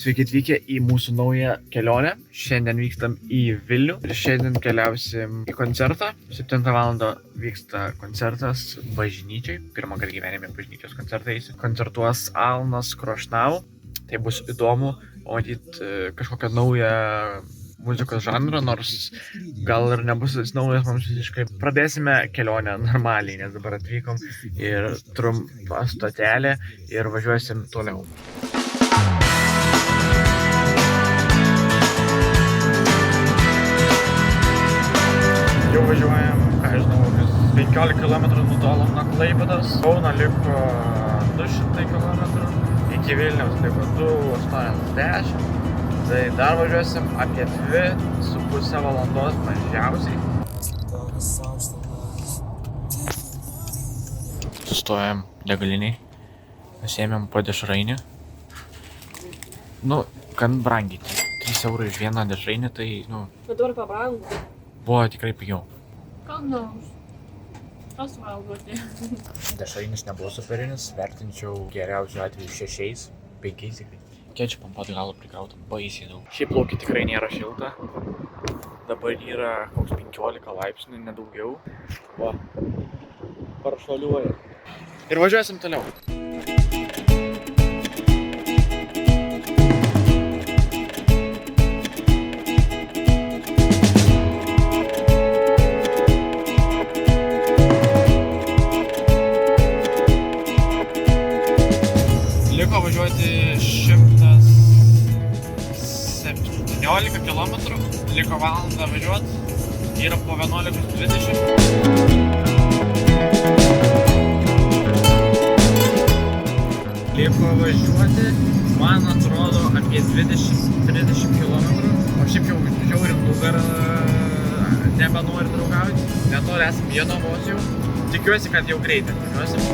Sveiki atvykę į mūsų naują kelionę. Šiandien vykstam į Vilnių ir šiandien keliausim į koncertą. 7 val. Vyksta koncertas bažnyčiai. Pirmą kartą gyvenime bažnyčios koncertą eisiu. Koncertuos Alnas Krošnau. Tai bus įdomu pamatyti kažkokią naują muzikos žanrą, nors gal ir nebus jis naujas mums visiškai. Pradėsime kelionę normaliai, nes dabar atvykom ir trumpą stotelę ir važiuosim toliau. Jau važiuojam, ką žinau, 15 km nutolom nuo Klaipėdos. Kauno liko 200 km, iki Vilniaus liko 280. Tai dar važiuosim apie 2,5 valandos mažiausiai. Sustojam degaliniai, pasiėmėm po dešrainį. Gan brangiai, 3 eurų už vieną dešrainį, tai, Bet dabar pabrango. buvo tikrai pigiau. Gal nors. Kas valgoti? Dešrainis nebuvo superinis, vertinčiau geriausiu atveju 6, 5 tikrai. Kečupą ant pat galo prikrauta baisiai daug. Šiaip laukia tikrai nėra šilta. Dabar yra koks 15 laipsnių, nedaugiau. Va, paršaliuoja. Ir važiuosim toliau. Liko važiuoti 117 km, liko valandą važiuoti, yra po 11:20. Liko važiuoti, man atrodo, apie 20-30 km, o šiaip jau žiauri nugarą nebenori draugauti, netoli esam Jonavos jau. Tikiuosi, kad jau greitai atvažiuosim.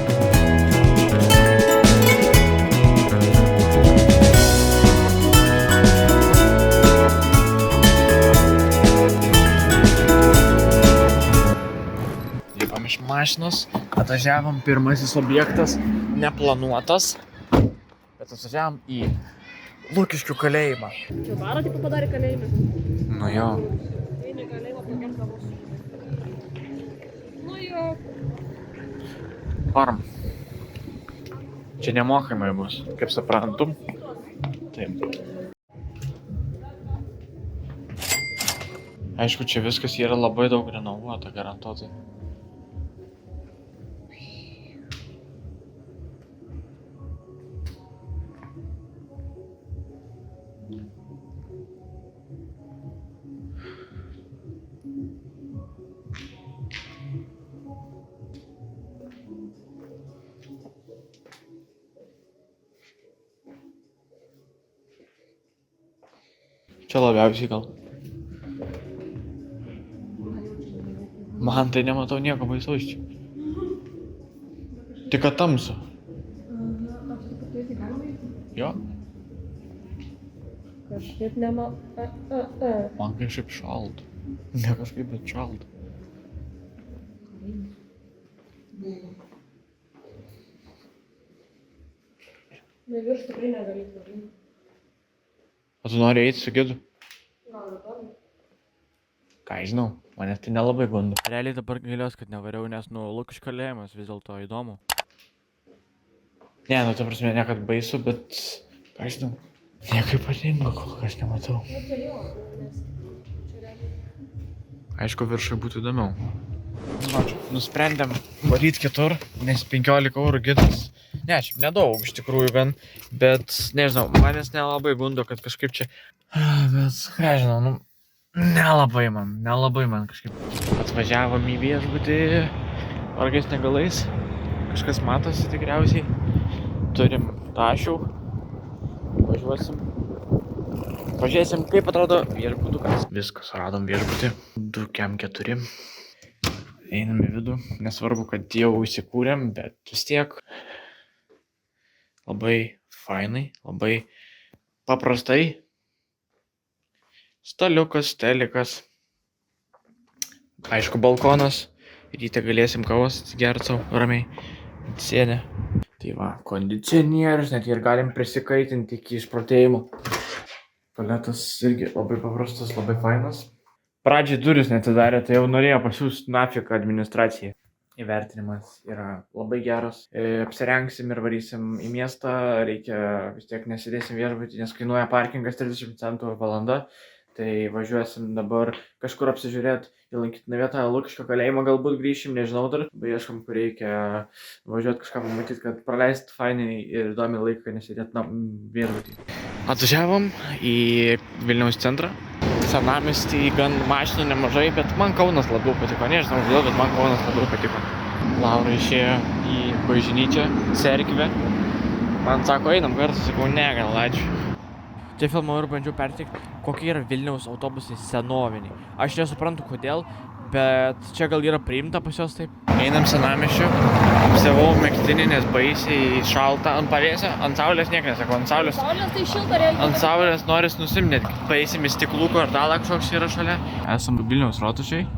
Iš mašinos atvažiavom, pirmasis objektas neplanuotas, bet atvažiavom į Lukiškių kalėjimą. Čia barą tipo padarė kalėjime. Nu jo. Eini kalėjimą pakenkavus. Nu jo. Varom. Čia nemokamai bus, kaip suprantum. Taip. Aišku, čia viskas yra labai daug renovuota, garantuotai. Čia labiausiai gal. Man tai nematau nieko baisaus čia. Tik kad tamsu. Jo. Kažkaip nema... Man kažkaip šalta. Ne kažkaip, bet šalta. Nevirš tikrai negali padaryti. O tu nori eiti su gidu? Gal dabar? Ką žinau, manęs tai nelabai gundo. Realiai dabar gailiuosi, kad nevariau, nes Lukiškių kalėjimas vis dėlto įdomu. Ne, ta prasme, ne kad baisu, bet, ką žinau, nieko ypatingo kol kas nematau. Nu tai jo, nes čia realiai. Aišku, viršai būtų įdomiau. Nusprendėm varyti kitur, nes 15 eurų gidas. Ne, šiaip nedaug iš tikrųjų gan, bet nežinau, manęs nelabai gundo, kad kažkaip čia... Bet, ką žinau, nelabai man kažkaip. Atvažiavom į viešbutį vargais negalais, kažkas matosi tikriausiai. Turim tašių, važiuosim. Pažiūrėsim, kaip atrodo viešbutukas. Viskas, radom viešbutį, 2,4. Einam į vidų, nesvarbu, kad jau įsikūrėm, bet vis tiek labai fainai, labai paprastai. Staliukas, telikas. Aišku, balkonas. Ryte galėsim kavos atsigerti savo ramiai. Sėdė. Tai va, kondicionierius, net ir galim prisikaitinti iki išprotėjimo. Tualetas irgi labai paprastas, labai fainas. Pradžiai duris netidarė, tai jau norėjo pasiūsti nafik administracijai. Įvertinimas yra labai geras. Apsirengsim ir varysim į miestą, reikia vis tiek nesidėsim viešbutį, nes kainuoja parkingas 30 centų valanda. Tai važiuosim dabar kažkur apsižiūrėti į lankytiną vietą, Lukiškio kalėjimą galbūt grįšim, nežinau dar. Ieškom, kur reikia važiuoti kažką pamatyti, kad praleist fainai ir įdomiai laiką, nesėdėti viešbutį. Atvažiavom į Vilniaus centrą. Senamiestį gan mašinų nemažai, bet man Kaunas labiau patiko. Nežinau, kodėl, bet man Kaunas labiau patiko. Laura išėjo į bažnyčią, cerkvę. Man sako, einam kartu, sakau, ne, gal ačiū. Čia filmavau ir bandžiau perteikti, kokie yra Vilniaus autobusai senoviniai. Aš nesuprantu kodėl, bet čia gal yra priimta pas juos taip. Einam senamiesčiu, apsivau megztinį, nes baisiai šalta ant pavėsio, ant saulės niek nesakau, ant saulės. Saulės tai šilta reikia. Ant saulės noris nusimnėti. Paeisim į Stiklų kvartalą, kažkoks yra šalia. Esam Vilniaus rotušėj,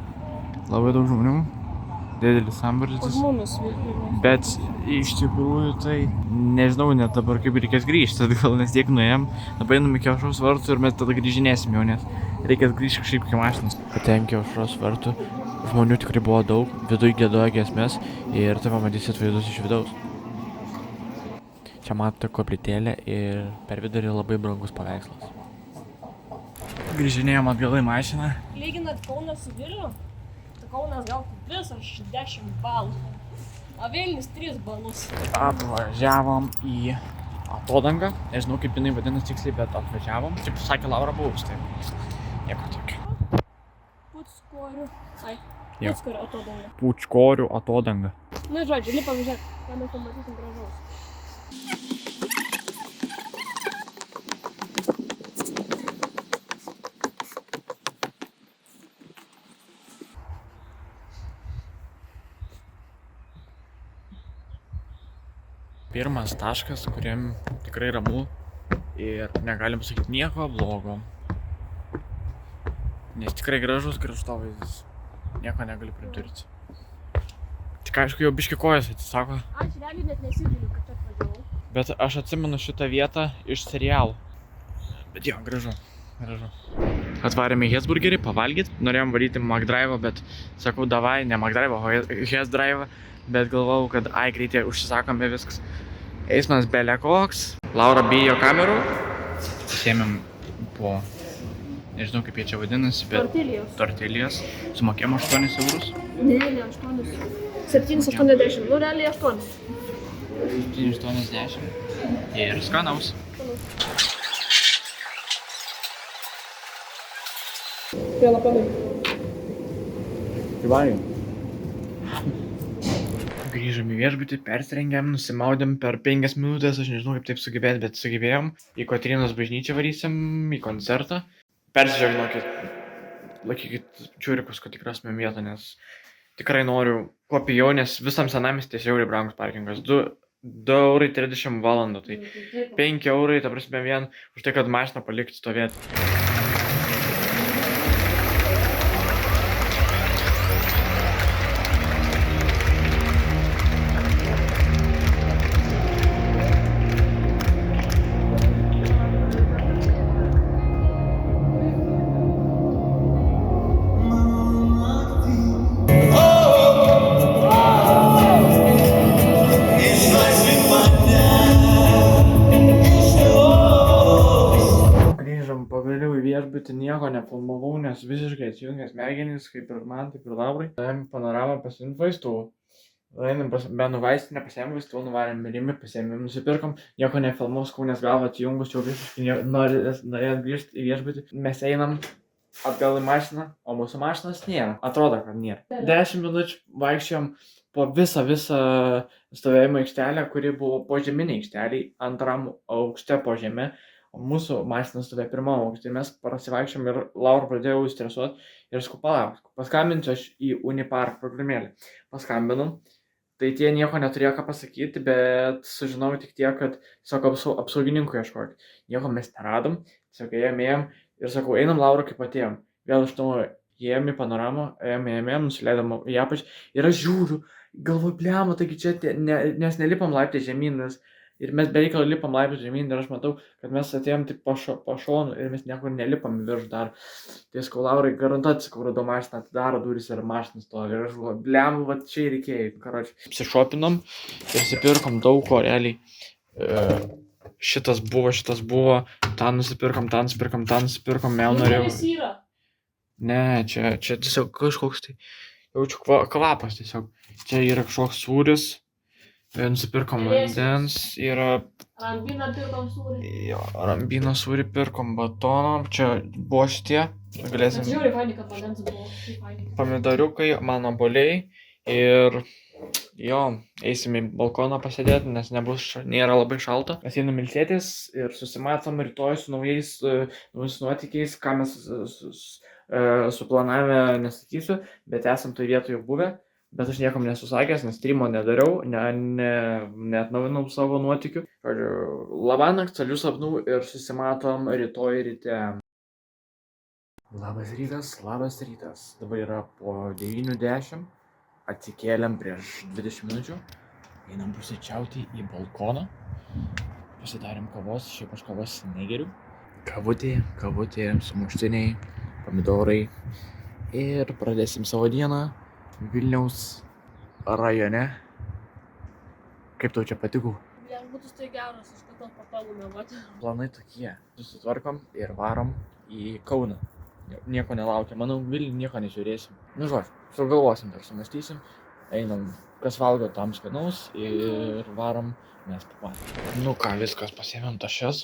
labai daug žmonių, didelis sambrūzdis. Už mumis Vilnius. Bet iš tikrųjų tai nežinau net dabar kaip reikės grįžti, tad gal nes tiek nuėjom, dabar einam iki Aušros vartų ir mes tada grįžinėsim jau, nes reikės grįžti kažkaip iki mašinos. Atėjom iki Aušros vartų, žmonių tikrai buvo daug, viduj giedojo giesmes ir tai pamatysit vaizdus iš vidaus. Čia matote koplytėlę ir per vidurį labai brangus paveikslas. Grįžinėjom atgal į mašiną. Lyginant Kauną su Vilniu, tai Kaunas gal visas 10 balų, o Vilnius 3 balus. Atvažiavom į Atodangą, nežinau kaip jinai vadinasi tiksliai, bet atvažiavom. Kaip sakė Laura buvus, tai nieko tokio. Puckorių. Jo. Puckorių atodanga. Pučkorių Atodanga. Nu, žodžiu, lipam žiūrėk, ką mes pamatysim gražaus. Pirmas taškas, kuriam tikrai ramu ir negalim pasakyti nieko blogo. Nes tikrai gražus kraštovaizdis. Nieko negaliu pridurti. Tik aišku, jau biški kojas atsisako. Aš realiai net nesigiliu, kad čia atvažiavau. Bet aš atsimenu šitą vietą iš serialų. Bet jo, gražu. Gražu. Atvarėme į Hesburgerį pavalgyti. Norėjom varyti McDrive'ą, bet sakau, davai, ne McDrive'ą, o Hesdrive'ą. Bet galvojau, kad greitai užsisakome viskas. Eismas bele koks. Laura bijo kamerų. Sėmėm po, nežinau kaip jie čia vadinasi, bet tortilijos. Sumokėjom 8 eurus. Ne, 8. 7,80. Nu, realiai 8. 7,80. Ir skanaus. Vėl apadai. Įvarim. Grįžom į viešbutį, persirengėm, nusimaudėm per 5 minutės, aš nežinau kaip taip sugebėti, bet sugebėjom. Į Kotrynos bažnyčią varysim, į koncertą. Persižiūrėkit, laikykit čiūrikus, kad tik rasime vietą, nes tikrai noriu kuo pigiau, nes visam senamiesty žiauriai brangus parkingas. 2,30 € valandą, tai 5 €, ta prasme vien už tai, kad mašiną palikti stovėti. Pagaliau į viešbutį nieko nefilmavau, nes visiškai atsijungęs smegenys, kaip ir man, taip ir Laurai. Nuėjom panoramą pasiimti vaistų. Nuėjom Benų vaistinę, pasiėmėm vaistų, nuvarėm Rimį, pasiėmėm, nusipirkom. Nieko nefilmavau, skau, nes galva atjungus, jau visiškai norėjot grįžti į viešbutį. Mes einam atgal į mašiną, o mūsų mašinos nėra. Atrodo, kad nėra. 10 minučių vaikščiojom po visą stovėjimo aikštelę, kuri buvo požeminė aikštelė, antram aukšte po žeme. O mūsų mašina stovėjo pirmam aukšte. Mes prasivaikščiom ir Laura pradėjo stresuoti ir sakau, palauk, paskambinsiu aš į Unipark programėlę. Paskambinau, tai tie nieko neturėjo ką pasakyti, bet sužinojau tik tiek, kad tiesiog apsaugininkų ieškoti. Nieko mes neradom, tiesiog ėjom ir sakau, einam Laura kaip atėjom. Vėl iš naujo ėjom į panoramą, ėjom, nusileidom į apačią ir aš žiūriu, galvoju, bliamo, taigi čia, nes nelipam laiptai žemyn, nes Ir mes bereikalo lipam laiptus žemyn ir aš matau, kad mes atėjom tik po šonu ir mes niekur nelipam virš dar. Tai sakau, Laurai, garantuot, sakau, radau mašiną, atidaro duris ir mašinas stovi. Ir aš galvoju, blem, va čia ir reikėjo. Karoči, apsišopinom ir nusipirkom daug ko realiai. Šitas buvo, tą nusipirkom, jau norėjau. Yra. Ne, čia tiesiog kažkoks tai, jaučiu kvapas tiesiog. Čia yra kažkoks sūris. Nusipirkom vandens, yra... Rambyną pirkom sūrį. Jo, rambyną sūrį pirkom, batoną, čia buvo šitie, galėsim... Žiūrėjau, fainai, kad vandens buvo. Pomidoriukai, mano obuoliai ir... Jo, eisim į balkoną pasėdėti, nes nėra labai šalta. Mes einam ilsėtis ir susimatom rytoj su naujais nuotykiais, ką mes suplanavę nesakysiu, bet esam toj vietoje jau buvę. Bet aš niekam nesusakęs, nes streamo nedariau, neatnaujinau savo nuotykių. Labanakt, saldžių sapnų ir susimatom rytoj ryte. Labas rytas. Dabar yra po 9:10. Atsikėlėm prieš 20 minučių. Einam pusryčiauti į balkoną. Pasidarėm kavos, šiaip aš kavos negeriu. Kavutė, sumuštiniai, pomidorai. Ir pradėsim savo dieną Vilniaus rajone. Kaip tau čia patiko? Viešbutis tai geras, aš kad patogu mėgoti. Planai tokie. Susitvarkom ir varom į Kauną. Nieko nelaukiam. Manau, Vilnių nieko nežiūrėsim. Nu žodžiu, sugalvosim dar sumąstysim. Einam, kas valgo tam skanaus ir varom mes pamatėm. Nu ką, viskas, pasiėmėm tašes.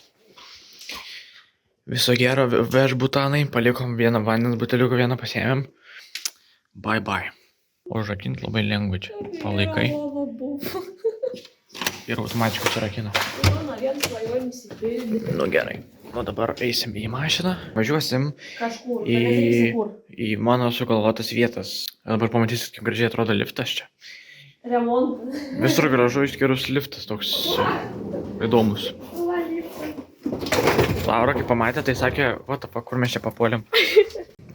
Viso gero, vežbutanai. Palikom vieną vandens buteliuką, vieną pasiėmėm. Bye. O užrakint labai lengva čia. Palaikai. Ir automatiškai surakina. Mano vienas svajojimas įpildyti. Nu gerai. O dabar eisim į mašiną. Važiuosim Kažkur. į mano sugalvotas vietas. Dabar pamatysit, kaip gražiai atrodo liftas čia. Remontas. Visur gražu išskyrus liftas toks įdomus. Laura, kai pamatė, tai sakė, kur mes čia papuolėm.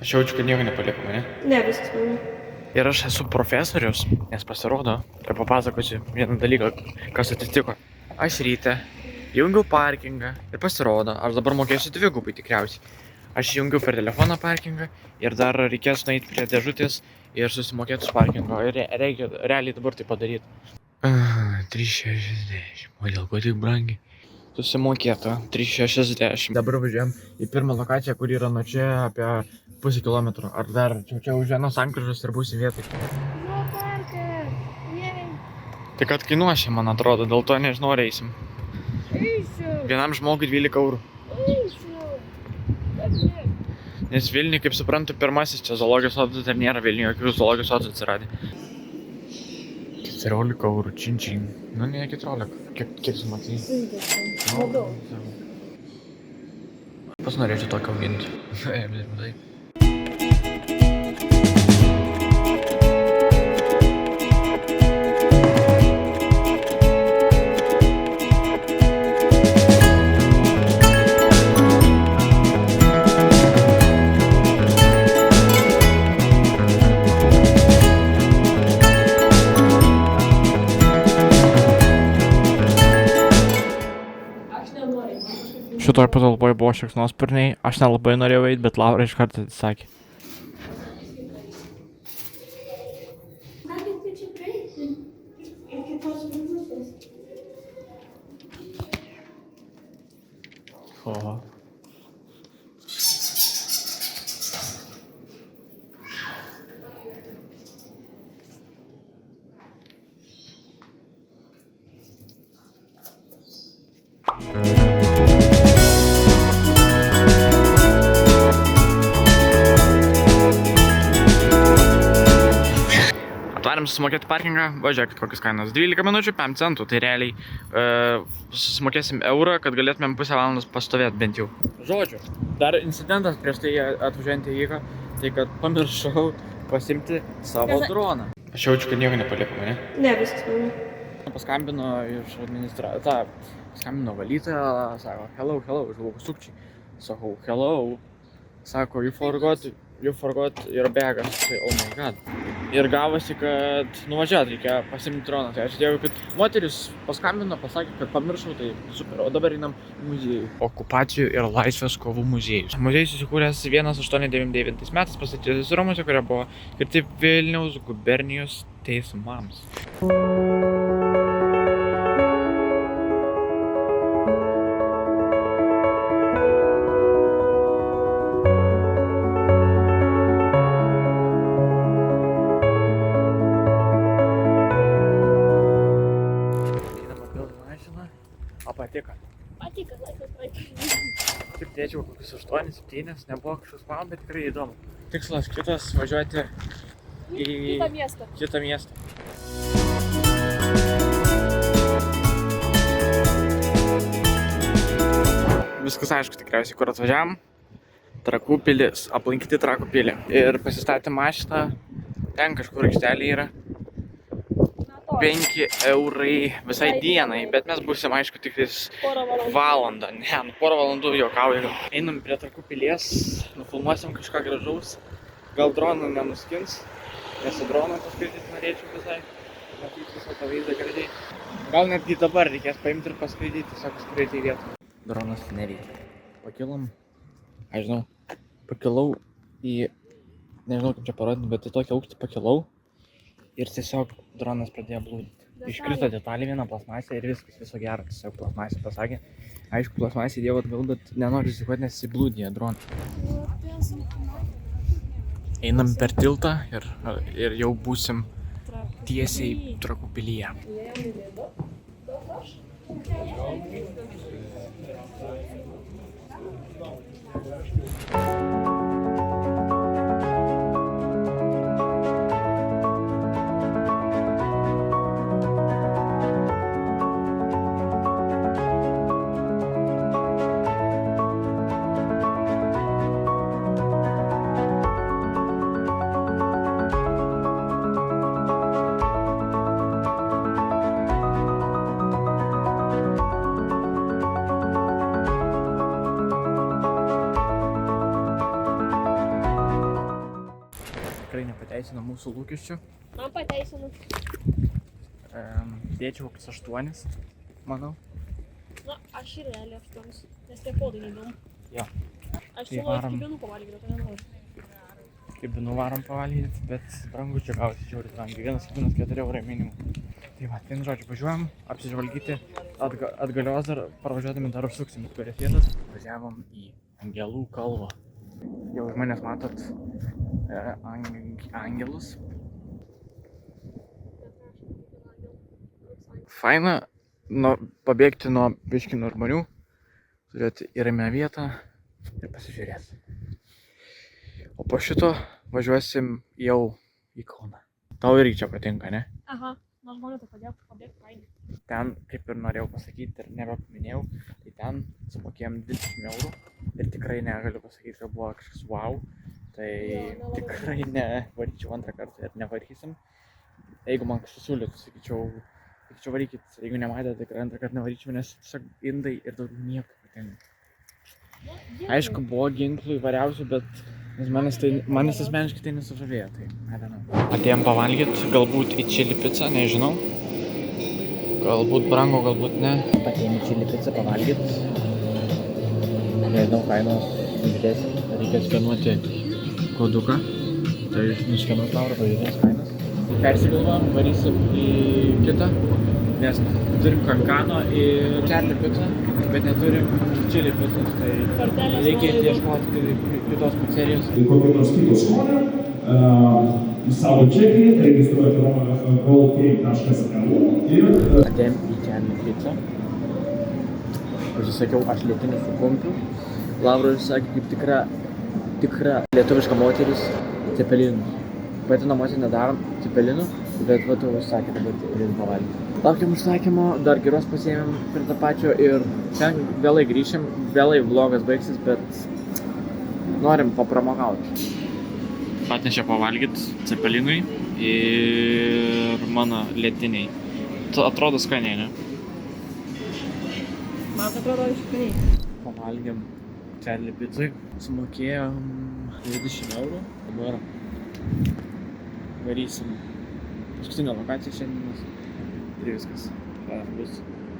Aš jaučiu, kad nieko nepaliko mane. Ne, viskas mano. Ir aš esu profesorius, nes pasirodo, ir papasakosiu vieną dalyką, kas atsitiko. Aš ryte jungiau parkingą ir pasirodo, aš dabar mokėsiu dvigubai tikriausiai. Aš jungiau per telefoną parkingą ir dar reikės nueiti prie dėžutės ir susimokėti su parkingo. Ir reikia realiai dabar tai padaryti. 3,60. O dėl ko tik brangiai? Susimokėta 3,60. Dabar važiuojam į pirmą lokaciją, kur yra nuo čia apie pusę kilometro. Ar dar čia už vienos sankryžos ir būsim vietai. Nu, parką. Jei. Tai kad kainuošiai, man atrodo, dėl to nežinau, ar eisim. Eisiu. Vienam žmogui 12 eurų. Eisiu. Bet ne. Nes Vilniui, kaip suprantu, pirmasis čia zoologijos sodas dar nėra Vilniuje, jokių zoologijos sodų atsiradė. 14 eurų, čin. Nu, ne 14. Kiek sumatai? 20. Pas norėčiau tokį auginti. Tai. Šitoj patalpoje buvo šikšnosparniai, aš nelabai norėjau eiti, bet Laura iš karto atsisakė. Galite čia prieiti iki tos minutės. Oho. Atvarėm susimokėti parkingą, važiuokit kokius kainas, 12 minučių, 5 centų, tai realiai susimokėsim eurą, kad galėtumėm pusę valandos pastovėti bent jau. Žodžiu, dar incidentas prieš tai atvažiuojant įvyko, tai kad pamiršau pasimti savo droną. Aš jaučiu, kad nieko nepaliko mane. Ne, viskas mano. Paskambino iš paskambino valytoja, sako, hello, aš galvoju, sukčiai. Sakau, hello, sako, you forgot you forgot your bagas. Tai, oh my god. Ir gavosi, kad nuvažiuot reikia pasimti droną. Tai aš dėjau, kad moteris paskambino, pasakė, kad pamiršau, tai super. O dabar einam į muziejų. Okupacijų ir laisvės kovų muziejus. Muziejus įsikūręs 1899 metais pastatytas rūmuose, kurie buvo skirti Vilniaus gubernijos teismams. Patiko. Patiko, laisvės. Taip dėčiau kokius 8-7, nebuvo kažkas man, bet tikrai įdomu. Tikslas kitas važiuoti į kitą miestą. Viskas aišku tikriausiai, kur atvažiavam. Trakų pilis, aplankyti Trakų pilį. Ir pasistatė mašiną, ten kažkur aikštelė yra. 5 eurai visai dienai, bet mes būsim aišku tik valandą. Ne, porą valandų juokauju. Einam prie Trakų pilies, nufilmuosim kažką gražaus. Gal droną nenuskins, nes su droną paskraidyti norėčiau visai. Matyti visą tą vaizdą gražiai. Gal netgi dabar reikės paimti ir paskraidyti, tiesiog skraidyti į vietą. Dronas neveikia. Pakilom, aš žinau, pakilau į, nežinau kaip čia parodyti, bet į tokį aukštį pakilau. Ir tiesiog dronas pradėjo blūdyti. Iškrito detalė viena plasmasė ir viskas, viso gero. Tiesiog plasmasė pasakė. Aišku, plasmasė įdėjau atgal, bet nenoriu rizikuoti, nes įblūdėjo droną. Einam per tiltą ir jau būsim tiesiai Trakų pilyje. Tikrai nepateisino mūsų lūkesčių. Man pateisino. Dėčiau kokius 8, manau. Na, aš ir realiai 8, nes tie podai neįdomu. Jo. Aš siūlau kibinų pavalgyti, bet nenoriu. Kibinų varom pavalgyti, bet brangu čia gausi žiauriai brangiai. Vienas kibinas 4 eurai minimum. Tai va, vienu žodžiu, važiuojam apsižvalgyti, atgalios dar parvažiuodami dar užsuksim į kurias vietas. Važiavom į Angelų kalvą. Jau už manęs matot angelus. Faina pabėgti nuo biškį nuo žmonių, turėti į ramią vietą ir pasižiūrėti. O po šito važiuosim jau į Kauną. Tau irgi čia patinka, ne? Aha, nuo žmonių tai padėjau pabėgti fainai. Ten, kaip ir norėjau pasakyti ir nebepaminėjau, tai ten sumokėjom 20 eurų ir tikrai negaliu pasakyti, kad buvo kažkas wow. Tai tikrai nevaryčiau antrą kartą ir nevarysim. Jeigu man kažkas siūlytų, sakyčiau varykit, jeigu nematėte, tikrai antrą kartą nevaryčiau, nes tiesiog indai ir daugiau nieko patinka. Aišku, buvo ginklų įvairiausių, bet manęs asmeniškai tai nesužavėjo, tai I don't know. Atėjom pavalgyt, galbūt į čili pizzą, nežinau. Galbūt brango, galbūt ne. Atėjom į čili pizzą pavalgyt. Nežinau, kainos žiūrėsim, reikia skenuoti koduką. Tai nuskenuot Laura, pažiūrės kainas. Persigalvojom, varysim į kitą, nes turim kankano ir čerli pizzą, bet neturim čili pizzos, tai reikia ieškoti kitos pizzerijos. Kokio nors kito skonio, į savo čekį, registruoti rollcake.lu ir... Atėjom į čerli pizzą. Užsisakiau aš lietinį su kumpiu. Laura užsakė kaip tikra lietuviška moteris cepelinus. Pati namuose nedarom cepelinų, bet va tu užsakė dabar cepelinų pavalgyti. Laukiam užsakymo, dar geros pasiėmėm prie tą pačio ir šiandien vėlai grįšim, vėlai vlogas baigsis, bet norim papramogauti. Atnešė pavalgyti cepelinui ir mano lietiniai. Atrodo skaniai, ne? Man atrodo skaniai. Pavalgėm realiai picai. Sumokėjom 20 eurų. Dabar varysim paskutinę lokaciją šiandienos. Ir viskas. Šiandien bus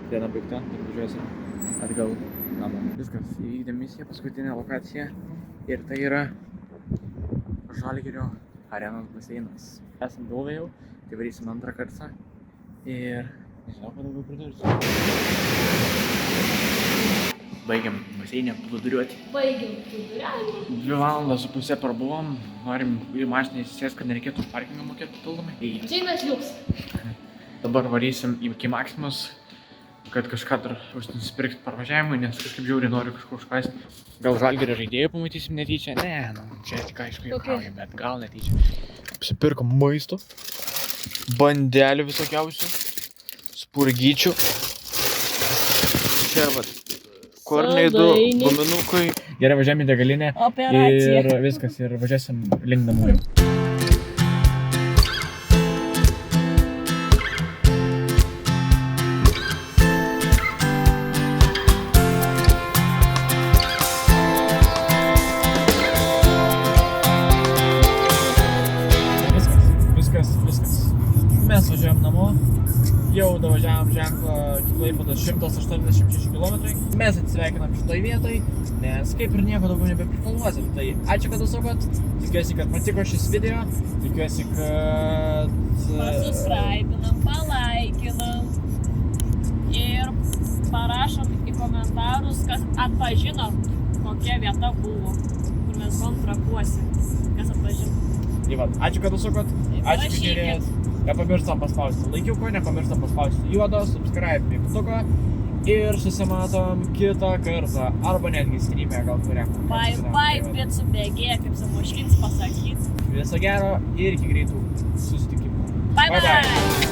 diena baigta ir važiuosim atgal namo. Viskas, įvykdėm misiją, paskutinę lokaciją. Ir tai yra Žalgirio arenos baseinas. Esam buvę jau, tai varysim antrą kartą. Ir nežinau, ką daugiau pridursiu. Baigiam baseinę plūduriuoti. Baigiam plūduriavimą. 2,5 valandas prabuvom. Norim į mašiną įsisės, kad nereikėtų už parkingą mokėti papildomai. Čia mes liuks. Dabar varysim iki Maximus, kad kažką dar nusipirkti parvažiavimui, nes kažkaip žiauriai noriu kažko užkasti. Gal Žalgirio žaidėjų pamatysim netyčia? Ne, nu, čia tik aišku juokauju, bet gal netyčia. Apsipirkom maisto, bandelių visokiausių, spurgyčių. Čia vat, kornai 2, guminukai. Gerai, važiuojam į degalinę. Operacija. Ir viskas, ir važiuosim link namų. Mes važiuojam namo, jau davažiavom ženklą iki Klaipėdos 186 km. Mes atsiveikinam šitoj vietoj, nes kaip ir nieko daugiau nebeprifilmuosim. Tai ačiū, kad užsukot, tikiuosi, kad patiko šis video, tikiuosi, kad... Pasubscribinam, palaikinam ir parašom į komentarus, kas atpažino, kokia vieta buvo, kur mes buvom Trakuose, kas atpažino. Tai va, ačiū, kad užsukot, ačiū, kad žiūrėjot. Nepamirštam paspausti laikiuko, nepamirštam paspausti juodo, subscribe mygtuko ir susimatom kitą kartą, arba netgi stream'e gal kuriam. Bye, picų bėgėja, kaip Samoškins pasakys. Viso gero ir iki greitų susitikimų. Bye.